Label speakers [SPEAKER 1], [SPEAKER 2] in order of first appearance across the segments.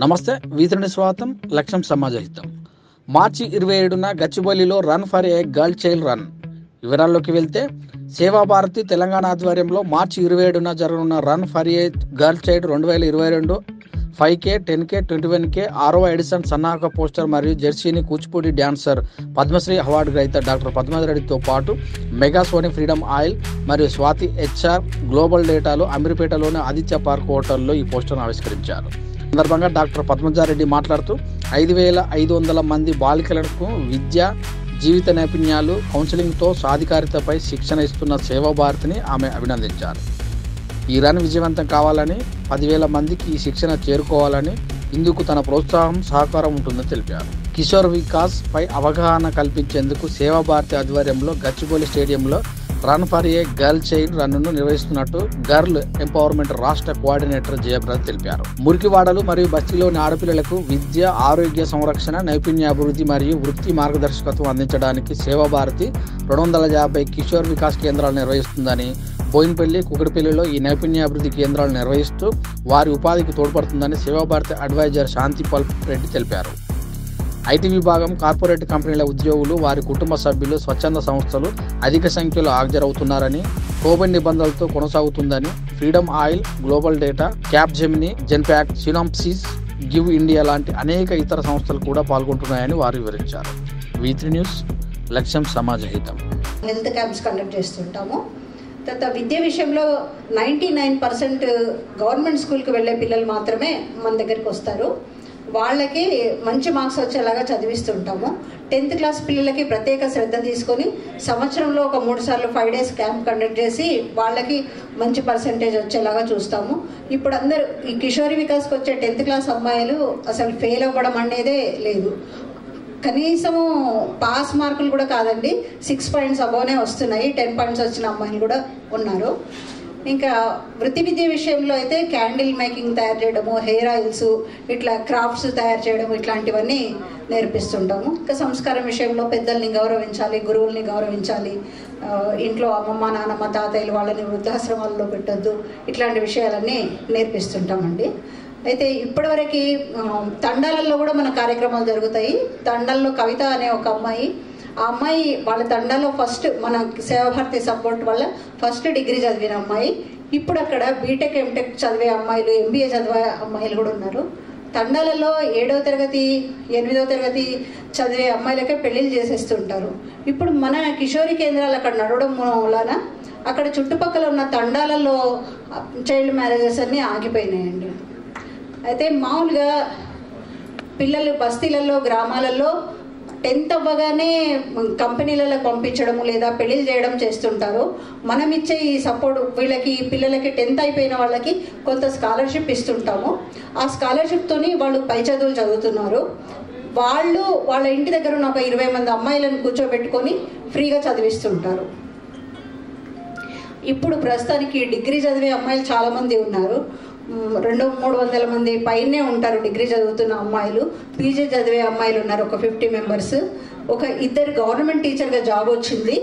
[SPEAKER 1] నమస్తే, వీధుని స్వాగతం. లక్ష్యం సమాజహితం. మార్చి 27న గచ్చిబౌలిలో run for a girl child run. వివరాల్లోకి వెళ్తే, సేవాభారతి తెలంగాణ ఆధ్వర్యంలో మార్చి 27న జరగనున్న run for a girl child 2022 5K, 10K, 21K 6వ ఎడిషన్ సన్నాహక పోస్టర్ మరియు జెర్సీని కూచిపూడి డ్యాన్సర్ పద్మశ్రీ అవార్డు గ్రహీత డాక్టర్ పద్మారెడ్డితో పాటు మెగా సోనీ ఫ్రీడమ్ ఆయిల్ మరియు స్వాతి HR గ్లోబల్ డేటాలో అమీర్పేటలోని ఆదిత్య పార్క్ హోటల్లో ఈ పోస్టర్ను ఆవిష్కరించారు. సందర్భంగా డాక్టర్ పద్మజారెడ్డి మాట్లాడుతూ 5,500 మంది బాలికలకు విద్య, జీవిత నైపుణ్యాలు, కౌన్సిలింగ్తో సాధికారితపై శిక్షణ ఇస్తున్న సేవాభారతిని ఆమె అభినందించారు. ఈ రన్ విజయవంతం కావాలని, 10,000 మందికి ఈ శిక్షణ చేరుకోవాలని, ఇందుకు తన ప్రోత్సాహం, సహకారం ఉంటుందని తెలిపారు. కిషోర్ వికాస్ పై అవగాహన కల్పించేందుకు సేవాభారతి ఆధ్వర్యంలో గచ్చిబౌలి స్టేడియంలో run for a girl child రన్ను నిర్వహిస్తున్నట్టు గర్ల్ ఎంపవర్మెంట్ రాష్ట్ర కోఆర్డినేటర్ జయప్రద తెలిపారు. మురికివాడలు మరియు బస్తీలోని ఆడపిల్లలకు విద్య, ఆరోగ్య సంరక్షణ, నైపుణ్యాభివృద్ధి మరియు వృత్తి మార్గదర్శకత్వం అందించడానికి సేవాభారతి 250 కిషోర్ వికాస్ కేంద్రాలు నిర్వహిస్తుందని, బోయినపల్లి, కుకటిపల్లిలో ఈ నైపుణ్యాభివృద్ధి కేంద్రాలు నిర్వహిస్తూ వారి ఉపాధికి తోడ్పడుతుందని సేవాభారతి అడ్వైజర్ శాంతిపాల్ రెడ్డి తెలిపారు. IT విభాగం, కార్పొరేట్ కంపెనీల ఉద్యోగులు, వారి కుటుంబ సభ్యులు, స్వచ్ఛంద సంస్థలు అధిక సంఖ్యలో హాజరవుతున్నారని, కోవిడ్ నిబంధనలతో కొనసాగుతుందని, freedom oil, global data, cap Gemini, Genpact, synopsis, give India లాంటి అనేక ఇతర సంస్థలు కూడా పాల్గొంటున్నాయని వారు వివరించారు. V3 న్యూస్, లక్ష్యం సమాజహితం.
[SPEAKER 2] హెల్త్ క్యాంప్స్ కండక్ట్ చేస్తుంటాము. తర్వాత విద్య విషయంలో 99% గవర్నమెంట్ స్కూల్కి వెళ్ళే పిల్లలు మాత్రమే మన దగ్గరికి వస్తారు. వాళ్ళకి మంచి మార్క్స్ వచ్చేలాగా చదివిస్తుంటాము. 10th క్లాస్ పిల్లలకి ప్రత్యేక శ్రద్ధ తీసుకొని సంవత్సరంలో ఒక 3 సార్లు 5 days క్యాంప్ కండక్ట్ చేసి వాళ్ళకి మంచి పర్సంటేజ్ వచ్చేలాగా చూస్తాము. ఇప్పుడు అందరూ ఈ కిషోరి వికాస్కి వచ్చే 10th క్లాస్ అమ్మాయిలు అసలు ఫెయిల్ అవ్వడం అనేదే లేదు. కనీసము పాస్ మార్కులు కూడా కాదండి, 6 points అబోనే వస్తున్నాయి. 10 points వచ్చిన అమ్మాయిలు కూడా ఉన్నారు. ఇంకా వృత్తి విద్య విషయంలో అయితే క్యాండిల్ మేకింగ్ తయారు చేయడము, హెయిర్ ఆయిల్స్, ఇట్లా క్రాఫ్ట్స్ తయారు చేయడం, ఇట్లాంటివన్నీ నేర్పిస్తుంటాము. ఇంకా సంస్కారం విషయంలో పెద్దల్ని గౌరవించాలి, గురువుల్ని గౌరవించాలి, ఇంట్లో అమ్మమ్మ, నాన్నమ్మ, తాతయ్యలు వాళ్ళని వృద్ధాశ్రమాల్లో పెట్టొద్దు, ఇట్లాంటి విషయాలన్నీ నేర్పిస్తుంటామండి. అయితే ఇప్పటివరకు తండాలలో కూడా మన కార్యక్రమాలు జరుగుతాయి. తండాల్లో కవిత అనే ఒక అమ్మాయి, ఆ అమ్మాయి వాళ్ళ తండాలో ఫస్ట్ మన సేవాభారతి సపోర్ట్ వల్ల ఫస్ట్ డిగ్రీ చదివిన అమ్మాయి. ఇప్పుడు అక్కడ బీటెక్, ఎంటెక్ చదివే అమ్మాయిలు, MBA చదివే అమ్మాయిలు కూడా ఉన్నారు. తండాలలో 7వ తరగతి, 8వ తరగతి చదివే అమ్మాయిలకే పెళ్లిళ్ళు చేసేస్తుంటారు. ఇప్పుడు మన కిషోరి కేంద్రాలు అక్కడ నడవడం వలన అక్కడ చుట్టుపక్కల ఉన్న తండాలలో చైల్డ్ మ్యారేజెస్ అన్నీ ఆగిపోయినాయండి. అయితే మామూలుగా పిల్లలు బస్తీలలో, గ్రామాలలో 10th అవ్వగానే కంపెనీలలో పంపించడము లేదా పెళ్లిళ్ళు చేయడం చేస్తుంటారు. మనం ఇచ్చే ఈ సపోర్ట్ వీళ్ళకి, పిల్లలకి 10th అయిపోయిన వాళ్ళకి కొంత స్కాలర్షిప్ ఇస్తుంటాము. ఆ స్కాలర్షిప్తోని వాళ్ళు పై చదువులు చదువుతున్నారు. వాళ్ళు వాళ్ళ ఇంటి దగ్గర ఉన్న ఒక 20 మంది అమ్మాయిలను కూర్చోబెట్టుకొని ఫ్రీగా చదివిస్తుంటారు. ఇప్పుడు ప్రస్తుతానికి డిగ్రీ చదివే అమ్మాయిలు చాలామంది ఉన్నారు. 200-300 మంది పైనే ఉంటారు డిగ్రీ చదువుతున్న అమ్మాయిలు. PG చదివే అమ్మాయిలు ఉన్నారు ఒక 50 members. ఒక 2 గవర్నమెంట్ టీచర్గా జాబ్ వచ్చింది.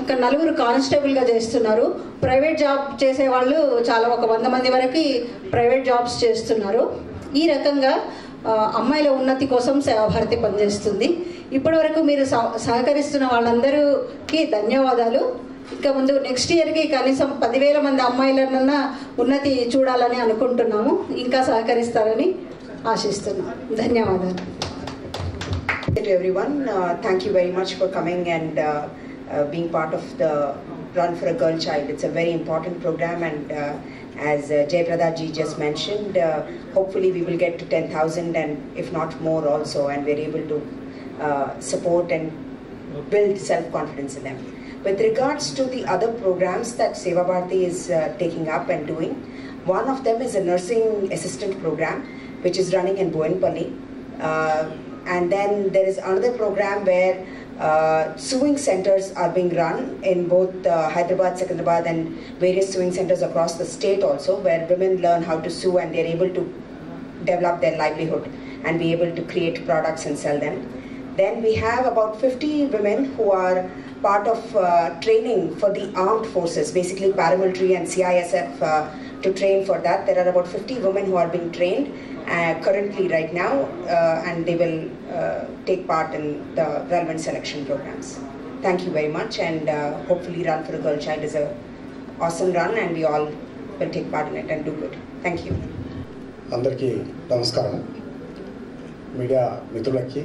[SPEAKER 2] ఒక 4 కానిస్టేబుల్గా చేస్తున్నారు. ప్రైవేట్ జాబ్ చేసేవాళ్ళు చాలా ఒక 100 మంది వరకు ప్రైవేట్ జాబ్స్ చేస్తున్నారు. ఈ రకంగా అమ్మాయిల ఉన్నతి కోసం సేవాభారతి పనిచేస్తుంది. ఇప్పటి వరకు మీరు సహకరిస్తున్న వాళ్ళందరికీ ధన్యవాదాలు. ఇంకా ముందు నెక్స్ట్ ఇయర్కి కనీసం 10,000 మంది అమ్మాయిలన్నా ఉన్నతి చూడాలని అనుకుంటున్నాము. ఇంకా సహకరిస్తారని ఆశిస్తున్నాం. ధన్యవాదాలు.
[SPEAKER 3] Everyone, thank you very much for coming and being part of the Run for a Girl Child. It's a very important program, and as Jayaprada ji just mentioned, hopefully we will get to 10,000 and if not more also, and we're able to support and build self-confidence in them. With regards to the other programs that Sevabharati is taking up and doing, one of them is a nursing assistant program which is running in Boinpalli. And then there is another program where sewing centers are being run in both Hyderabad, Secunderabad and various sewing centers across the state also, where women learn how to sew and they are able to develop their livelihood and be able to create products and sell them. Then we have about 50 women who are part of training for the armed forces, basically paramilitary and CISF, to train for that. There are about 50 women who are being trained currently right now, and they will take part in the relevant selection programs. Thank you very much, and hopefully Run for a Girl Child is a awesome run, and we all will take part in it and do good. Thank you.
[SPEAKER 4] అందరికీ నమస్కారం. Media మిత్రులకి,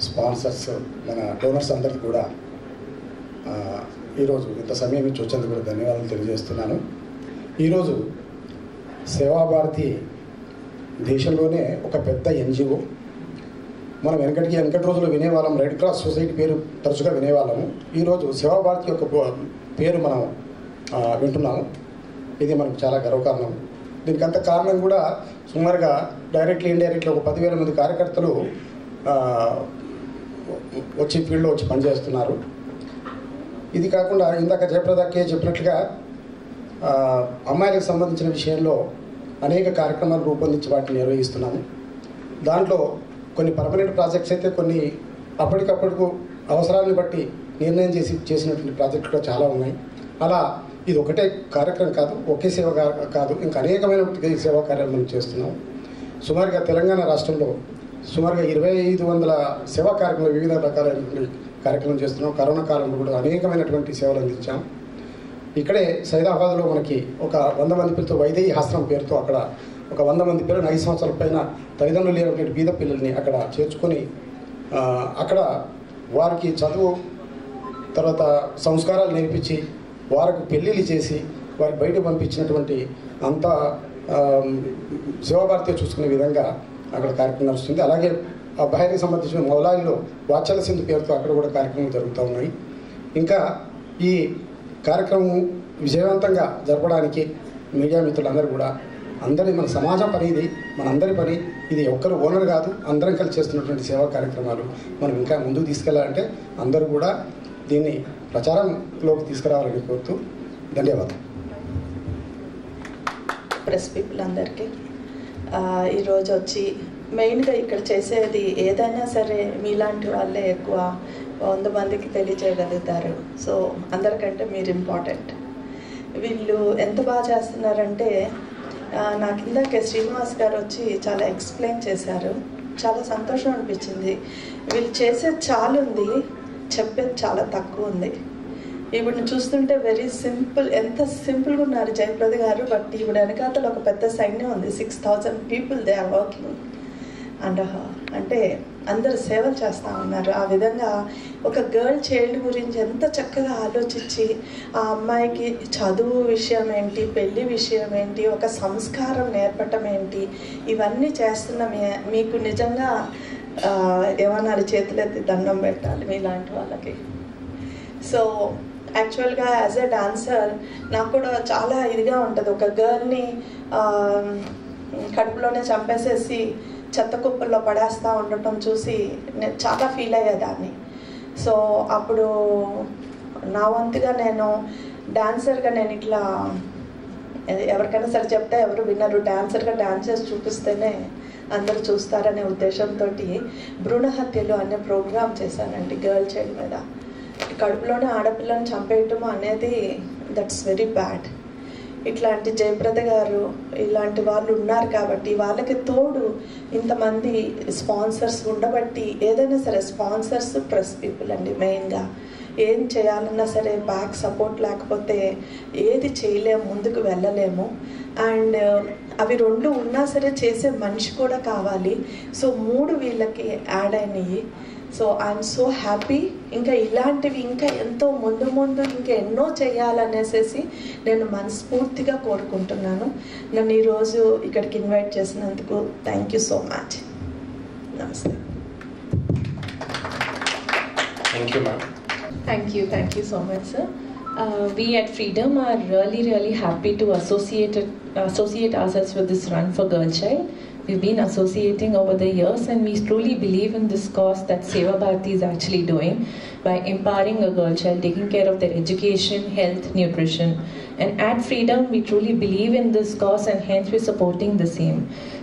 [SPEAKER 4] sponsors, మన donors అందరికీ కూడా ఈరోజు ఇంత సమయం ఇచ్చి వచ్చేందుకు కూడా ధన్యవాదాలు తెలియజేస్తున్నాను. ఈరోజు సేవాభారతి దేశంలోనే ఒక పెద్ద ఎన్జిఓ. మనం వెనకటి రోజుల్లో వినేవాళ్ళం, రెడ్ క్రాస్ సొసైటీ పేరు తరచుగా వినేవాళ్ళము. ఈరోజు సేవాభారతి యొక్క పేరు మనం వింటున్నాము. ఇది మనకు చాలా గర్వకారణం. దీనికి అంత కారణం కూడా సుమారుగా డైరెక్ట్లీ ఇండైరెక్ట్లీ ఒక 10,000 మంది కార్యకర్తలు వచ్చి ఫీల్డ్లో వచ్చి పనిచేస్తున్నారు. ఇది కాకుండా ఇందాక జయప్రదాకే చెప్పినట్లుగా అమ్మాయిలకు సంబంధించిన విషయంలో అనేక కార్యక్రమాలు రూపొందించి వాటిని నిర్వహిస్తున్నాము. దాంట్లో కొన్ని పర్మనెంట్ ప్రాజెక్ట్స్ అయితే, కొన్ని అప్పటికప్పటికు అవసరాలను బట్టి నిర్ణయం చేసినటువంటి ప్రాజెక్టులు కూడా చాలా ఉన్నాయి. అలా ఇది ఒకటే కార్యక్రమం కాదు, ఒకే సేవ కాదు, ఇంకా అనేకమైన సేవా కార్యాలు మనం చేస్తున్నాం. సుమారుగా తెలంగాణ రాష్ట్రంలో సుమారుగా 2,500 సేవా కార్యక్రమాలు, వివిధ రకాలైనటువంటి కార్యక్రమం చేస్తున్నాం. కరోనా కాలంలో కూడా అనేకమైనటువంటి సేవలు అందించాం. ఇక్కడే సైదాబాద్లో మనకి ఒక 100 మంది పిల్లలతో వైదేహి ఆశ్రమం పేరుతో అక్కడ ఒక 100 మంది పిల్లలు 5 సంవత్సరాల పైన తల్లిదండ్రులు లేనటువంటి బీద పిల్లల్ని అక్కడ చేర్చుకొని అక్కడ వారికి చదువు, తర్వాత సంస్కారాలు నేర్పించి వారికి పెళ్ళిళ్ళు చేసి వారికి బయటకు పంపించినటువంటి అంత సేవాభారతి చూసుకునే విధంగా అక్కడ కార్యక్రమం నడుస్తుంది. అలాగే అబ్బాయికి సంబంధించిన మొదలాయిలో వాత్సల్య సింధు పేరుతో అక్కడ కూడా కార్యక్రమాలు జరుగుతూ ఉన్నాయి. ఇంకా ఈ కార్యక్రమం విజయవంతంగా జరపడానికి మీడియా మిత్రులందరూ కూడా, అందరి మన సమాజం పని ఇది, మనందరి పని ఇది. ఒక్కరు ఓనర్ కాదు, అందరం కలిసి చేస్తున్నటువంటి సేవా కార్యక్రమాలు మనం ఇంకా ముందుకు తీసుకెళ్లాలంటే అందరూ కూడా దీన్ని ప్రచారంలోకి తీసుకురావాలని కోరుతూ ధన్యవాదాలు.
[SPEAKER 5] ప్రెస్ పీపుల్ అందరికీ ఈరోజు వచ్చి మెయిన్గా ఇక్కడ చేసేది ఏదైనా సరే మీలాంటి వాళ్ళే ఎక్కువ 100 మందికి తెలియజేయగలుగుతారు. సో అందరికంటే మీరు ఇంపార్టెంట్. వీళ్ళు ఎంత బాగా చేస్తున్నారంటే, నాకు ఇందాకే శ్రీనివాస్ గారు వచ్చి చాలా ఎక్స్ప్లెయిన్ చేశారు. చాలా సంతోషం అనిపించింది. వీళ్ళు చేసేది చాలా ఉంది, చెప్పేది చాలా తక్కువ ఉంది. ఇప్పుడు చూస్తుంటే వెరీ సింపుల్, ఎంత సింపుల్గా ఉన్నారు జయప్రద గారు. బట్ ఇప్పుడు వెనకాతలు ఒక పెద్ద సైన్యం ఉంది, 6,000 people they are working and అంటే అందరు సేవలు చేస్తూ ఉన్నారు. ఆ విధంగా ఒక గర్ల్ చైల్డ్ గురించి ఎంత చక్కగా ఆలోచించి ఆ అమ్మాయికి చదువు విషయం ఏంటి, పెళ్లి విషయం ఏంటి, ఒక సంస్కారం నేర్పటం ఏంటి, ఇవన్నీ చేస్తున్న మీకు నిజంగా ఏమన్నారు, చేతులెత్తి దండం పెట్టాలి మీలాంటి వాళ్ళకి. సో యాక్చువల్గా యాజ్ ఎ డాన్సర్ నాకు కూడా చాలా ఇదిగా ఉంటుంది. ఒక గర్ల్ని కడుపులోనే చంపేసేసి చెత్త కుప్పల్లో పడేస్తూ ఉండటం చూసి నేను చాలా ఫీల్ అయ్యేదాన్ని. సో అప్పుడు నా వంతుగా నేను డాన్సర్గా నేను ఇట్లా ఎవరికైనా సరే చెప్తే ఎవరు వినరు, డాన్సర్గా డాన్స్ చేసి చూపిస్తేనే అందరూ చూస్తారనే ఉద్దేశంతో భ్రూణ హత్యలు అనే ప్రోగ్రామ్ చేశానండి గర్ల్ చైల్డ్ మీద. కడుపులోనే ఆడపిల్లని చంపేయటం అనేది దట్స్ వెరీ బ్యాడ్. ఇట్లాంటి జయప్రద గారు ఇలాంటి వాళ్ళు ఉన్నారు కాబట్టి, వాళ్ళకి తోడు ఇంతమంది స్పాన్సర్స్ ఉండబట్టి, ఏదైనా సరే స్పాన్సర్స్ ప్రెస్ పీపుల్ అండి మెయిన్గా. ఏం చేయాలన్నా సరే బ్యాక్ సపోర్ట్ లేకపోతే ఏది చేయలేము, ముందుకు వెళ్ళలేము. అండ్ అవి 2 ఉన్నా సరే చేసే మనిషి కూడా కావాలి. సో 3 వీళ్ళకి యాడ్ అయినాయి. So I'm so happy. ఇంకా ఇలాంటివి ఇంకా ఎంతో ముందు ఇంకా ఎన్నో చేయాలనేసి నేను మనస్ఫూర్తిగా కోరుకుంటున్నాను. నన్ను ఈరోజు ఇక్కడికి ఇన్వైట్ చేసినందుకు థ్యాంక్ యూ సో మచ్. నమస్తే.
[SPEAKER 6] Thank you ma'am.
[SPEAKER 7] Thank you so much, sir. We at Freedom are really happy to associate ourselves with this Run for Girl Child. We've been associating over the years, and we truly believe in this cause that Seva Bharati is actually doing by empowering a girl child, taking care of their education, health, nutrition, And at Freedom, we truly believe in this cause, and hence we're supporting the same.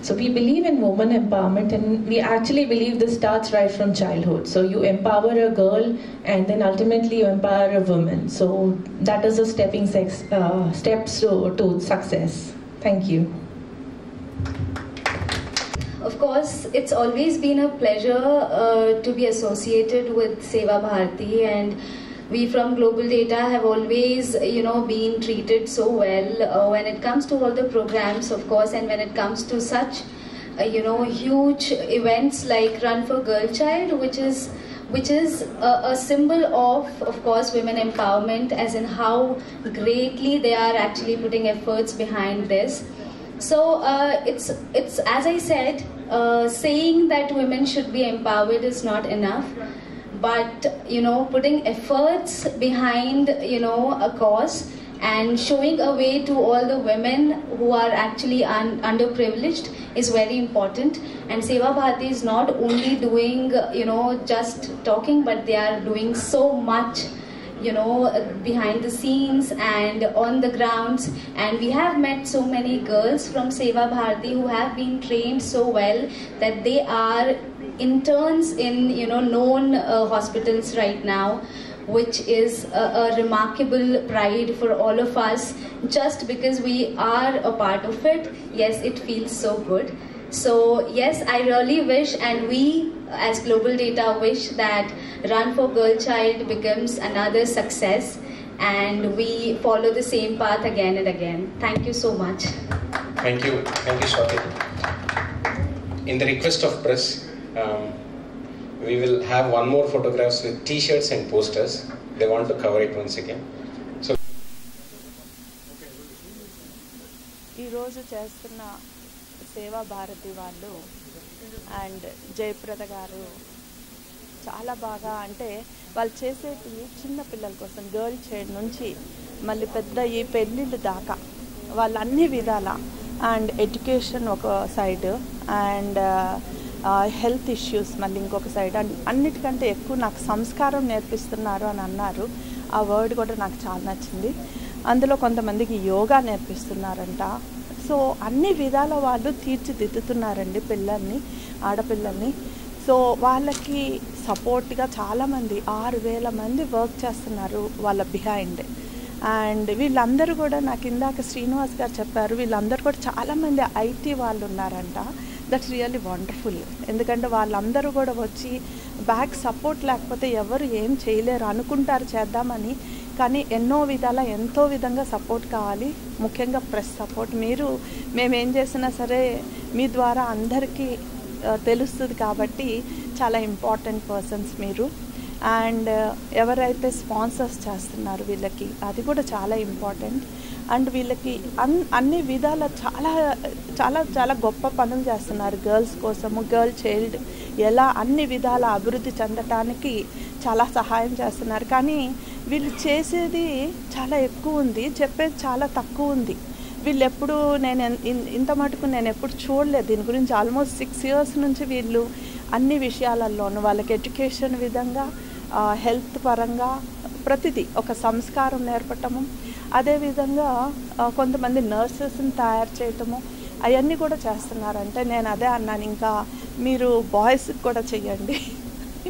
[SPEAKER 7] So we believe in women empowerment, and we actually believe this starts right from childhood. So you empower a girl, and then ultimately you empower a woman. So that is the steps to success. Thank you.
[SPEAKER 8] Of course, it's always been a pleasure to be associated with Seva Bharati, and we from Global Data have always, been treated so well when it comes to all the programs, of course, and when it comes to such, huge events like Run for Girl Child, which is a symbol of course, women empowerment, as in how greatly they are actually putting efforts behind this. So it's as I said, saying that women should be empowered is not enough, but putting efforts behind a cause and showing a way to all the women who are actually underprivileged is very important. And Seva Bharati is not only doing just talking, but they are doing so much behind the scenes and on the grounds. And we have met so many girls from Seva Bharati who have been trained so well that they are interns in known hospitals right now, which is a remarkable pride for all of us. Just because we are a part of it, yes, it feels so good. So yes, I really wish, and we as Global Data wish, that Run for Girl Child becomes another success, and we follow the same path again and again. Thank you so much.
[SPEAKER 6] Thank you, Swati. In the request of press, we will have one more photographs with T-shirts and posters. They want to cover it once again. So,
[SPEAKER 9] ఈ రోజు చేస్తున్న సేవా భారతి వాళ్ళు and Jayaprada గారు చాలా బాగా, అంటే వాళ్ళు చేసేది చిన్న పిల్లల కోసం, గర్ల్ చైల్డ్ నుంచి మళ్ళీ పెద్ద ఈ పెళ్ళిళ్ళు దాకా వాళ్ళు అన్ని విధాల, అండ్ ఎడ్యుకేషన్ ఒక సైడ్, అండ్ హెల్త్ ఇష్యూస్ మళ్ళీ ఇంకొక సైడ్, అండ్ అన్నిటికంటే ఎక్కువ నాకు సంస్కారం నేర్పిస్తున్నారు అని అన్నారు. ఆ వర్డ్ కూడా నాకు చాలా నచ్చింది. అందులో కొంతమందికి యోగా నేర్పిస్తున్నారంట. సో అన్ని విధాల వాళ్ళు తీర్చిదిద్దుతున్నారండి పిల్లల్ని, ఆడపిల్లల్ని. సో వాళ్ళకి సపోర్ట్గా చాలామంది 6,000 మంది వర్క్ చేస్తున్నారు వాళ్ళ బిహైండ్. అండ్ వీళ్ళందరూ కూడా నాకు ఇందాక శ్రీనివాస్ గారు చెప్పారు, వీళ్ళందరూ కూడా చాలామంది ఐటీ వాళ్ళు ఉన్నారంట. That's really wonderful. ఎందుకంటే వాళ్ళందరూ కూడా వచ్చి బ్యాక్ సపోర్ట్ లేకపోతే ఎవరు ఏం చేయలేరు, అనుకుంటారు చేద్దామని, కానీ ఎన్నో విధాల ఎంతో విధంగా సపోర్ట్ కావాలి. ముఖ్యంగా ప్రెస్ సపోర్ట్. మేమేం చేసినా సరే మీ ద్వారా అందరికీ తెలుస్తుంది కాబట్టి చాలా ఇంపార్టెంట్ పర్సన్స్ మీరు. అండ్ ఎవరైతే స్పాన్సర్స్ చేస్తున్నారు వీళ్ళకి, అది కూడా చాలా ఇంపార్టెంట్. అండ్ వీళ్ళకి అన్ని విధాల చాలా చాలా చాలా గొప్ప పనులు చేస్తున్నారు గర్ల్స్ కోసము. గర్ల్ చైల్డ్ ఎలా అన్ని విధాల అభివృద్ధి చెందటానికి చాలా సహాయం చేస్తున్నారు. కానీ వీళ్ళు చేసేది చాలా ఎక్కువ ఉంది, చెప్పేది చాలా తక్కువ ఉంది. వీళ్ళు ఎప్పుడు ఇంత మటుకు నేను ఎప్పుడు చూడలేదు దీని గురించి. ఆల్మోస్ట్ 6 years నుంచి వీళ్ళు అన్ని విషయాలలోనూ వాళ్ళకి ఎడ్యుకేషన్ విధంగా, హెల్త్ పరంగా ప్రతిదీ ఒక సంస్కారం నేర్పటము, అదేవిధంగా కొంతమంది నర్సెస్ని తయారు చేయటము, అవన్నీ కూడా చేస్తున్నారంటే నేను అదే అన్నాను, ఇంకా మీరు బాయ్స్కి కూడా చెయ్యండి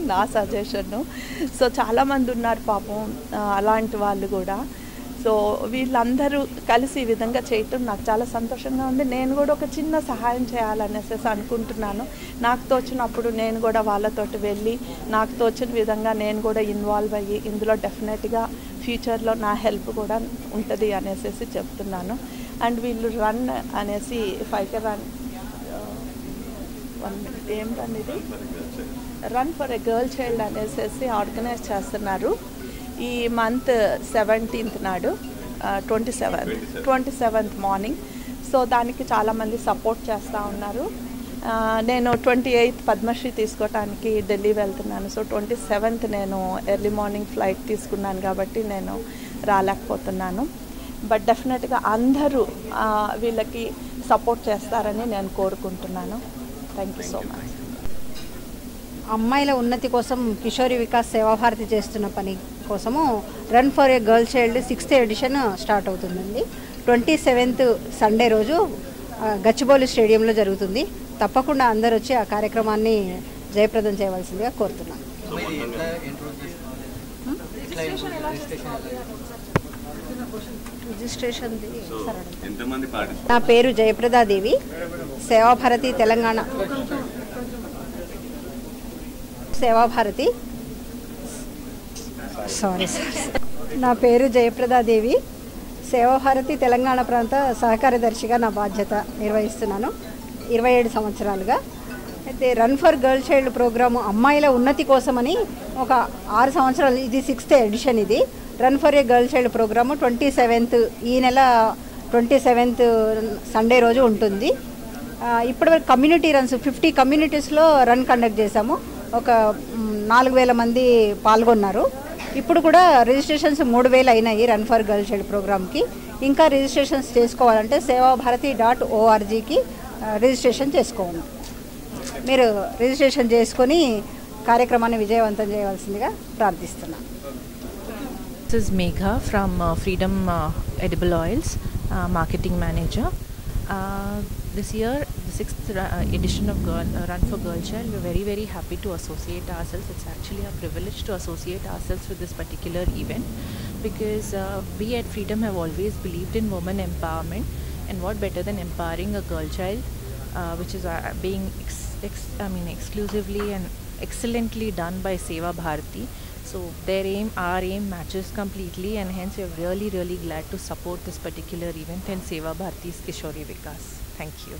[SPEAKER 9] నా సజెషను. సో చాలామంది ఉన్నారు పాపం అలాంటి వాళ్ళు కూడా. సో వీళ్ళందరూ కలిసి ఈ విధంగా చేయటం నాకు చాలా సంతోషంగా ఉంది. నేను కూడా ఒక చిన్న సహాయం చేయాలనేసి అనుకుంటున్నాను. నాకు తోచినప్పుడు నేను కూడా వాళ్ళతోటి వెళ్ళి నాకు తోచిన విధంగా నేను కూడా ఇన్వాల్వ్ అయ్యి ఇందులో డెఫినెట్గా ఫ్యూచర్లో నా హెల్ప్ కూడా ఉంటుంది అనేసి చెప్తున్నాను. అండ్ వీళ్ళు రన్ అనేసి 5K రన్, 1 minute ఏం రన్ ఇది, run for a girl child అనేసి ఆర్గనైజ్ చేస్తున్నారు. ఈ మంత్ 17th నాడు 27th మార్నింగ్. సో దానికి చాలామంది సపోర్ట్ చేస్తూ ఉన్నారు. నేను 28th పద్మశ్రీ తీసుకోవటానికి ఢిల్లీ వెళ్తున్నాను. సో 27th నేను ఎర్లీ మార్నింగ్ ఫ్లైట్ తీసుకున్నాను కాబట్టి నేను రాలేకపోతున్నాను. బట్ డెఫినెట్గా అందరూ వీళ్ళకి సపోర్ట్ చేస్తారని నేను కోరుకుంటున్నాను. Thank you so much.
[SPEAKER 2] అమ్మాయిల ఉన్నతి కోసం కిషోరి వికాస్ సేవాభారతి చేస్తున్న పని కోసము run for a girl child 6th edition start అవుతుందండి. 27th సండే రోజు గచ్చిబౌలి స్టేడియంలో జరుగుతుంది. తప్పకుండా అందరూ వచ్చి ఆ కార్యక్రమాన్ని జయప్రదం చేయవలసిందిగా కోరుతున్నాను. రిజిస్ట్రేషన్ నా పేరు జయప్రదాదేవి, సేవాభారతి తెలంగాణ నా పేరు జయప్రదాదేవి, సేవాభారతి తెలంగాణ ప్రాంత సహకార్యదర్శిగా నా బాధ్యత నిర్వహిస్తున్నాను 27 సంవత్సరాలుగా. అయితే run for girl child programme అమ్మాయిల ఉన్నతి కోసమని ఒక 6 సంవత్సరాలు, ఇది 6th ఎడిషన్. ఇది run for a girl child programme 27th ఈ నెల 27th సండే రోజు ఉంటుంది. ఇప్పటివరకు కమ్యూనిటీ రన్స్ 50 కమ్యూనిటీస్లో రన్ కండక్ట్ చేశాము. ఒక 4000 మంది పాల్గొన్నారు. ఇప్పుడు కూడా రిజిస్ట్రేషన్స్ 3000 అయినాయి రన్ ఫర్ గర్ల్ చైల్డ్ ప్రోగ్రామ్కి. ఇంకా రిజిస్ట్రేషన్స్ చేసుకోవాలంటే sevaabharati.orgకి రిజిస్ట్రేషన్ చేసుకోండి. మీరు రిజిస్ట్రేషన్ చేసుకొని కార్యక్రమాన్ని విజయవంతం చేయవలసిందిగా ప్రార్థిస్తున్నాను.
[SPEAKER 7] This is Megha from Freedom Edible Oils, Marketing Manager. This year, the 6th edition of Run for Girl Child, we're very, very happy to associate ourselves. It's actually a privilege to associate ourselves with this particular event because we at Freedom have always believed in women empowerment, and what better than empowering a girl child, which is being exclusively and excellently done by Seva Bharati. So their aim, our aim matches completely, and hence we are really, really glad to support this particular event and Seva Bharati's Kishori Vikas. Thank you.